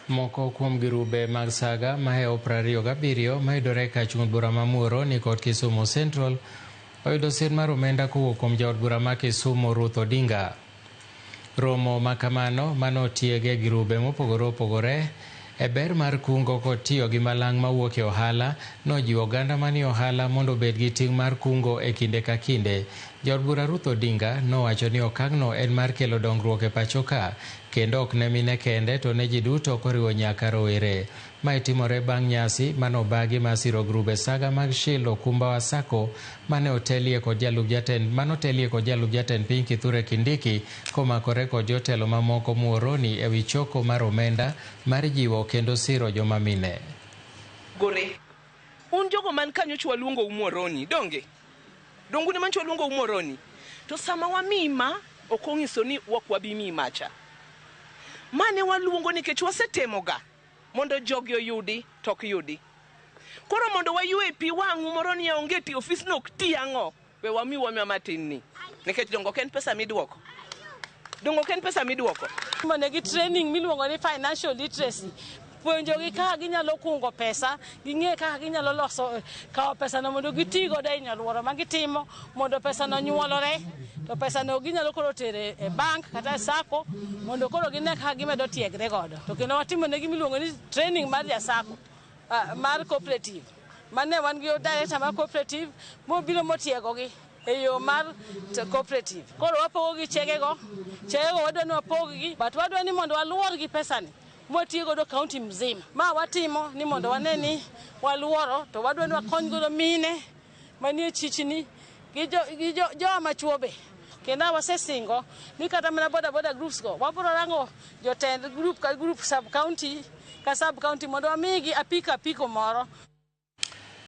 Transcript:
Moko kuom Grube mag saga maheo 27 mayudore ka chung bura mamuro ni kod Kisumu Central oyudo sir mar omenda kowuok kuom jaod bura ma Kisumu Ruth Odinga. Romo makamano manotiege Grube mopogore opogore e ber mar kungo kod tiyo gi malang' mawuok e ohala nojiwo oganda manie ohala mondo obed gi ting' mar kungo e kinde ka kinde. Jaod bura Ruth Odinga nowacho ni okang'no en mar kelo dongruok e pacho ka kendo ok ne mine kende to ne ji duto koriwo nyaka rowere. Mae timore bang' nyasi manobagi masiro Grube saga mag shilo okumba wa sako manotelie kod jalup jatend piny Kithure Kindiki komakore kod jotelo mamoko Muhoroni ewi choko mar omenda mar jiwo kendo siro joma mine. Gore un jogo man kanyo chwa luongo Muhoroni donge dongu ne man chwa luongo Muhoroni to sama wamima okongiso ni wakwabi mimacha mane waluongo nikech wasetemoga mondo jogi oyudi tok yudi koro mondo wayue pi wang'u Muhoroni onge ti ofis no ti ang'o we wamiwa matin ni nikech dongo ken pesa midwoko mane gi training miluongo ni financial literacy puonjogi kaka ginyalo kungo pesa ging'e kaka ginyalo loso kawo pesa no mondo giti godo e nyalworo ma gitimo mondo pesa no nyuolore to pesa no ginyalo koro tere e bank kata e sako mondo koro gine kaka gimedo tiegre godo to kendo watimo ne gimiluongo ni training mar sako mar cooperative mane wan gi director mar cooperative mobiro motiegogi e yo mar cooperative koro wapogo gi chegego wadwa ni wapogi but wadwa ni mondo waluor gi pesa ni mwatiyo godo kaunti mzima ma watimo ni mondo waneni waluoro to wadwa ni wakony godo mine manie chichni gi jo machuobe kenda wasesingo ni kata mana boda groups go wabiro rango jotend group ka group sub county mondo wamigi apiko moro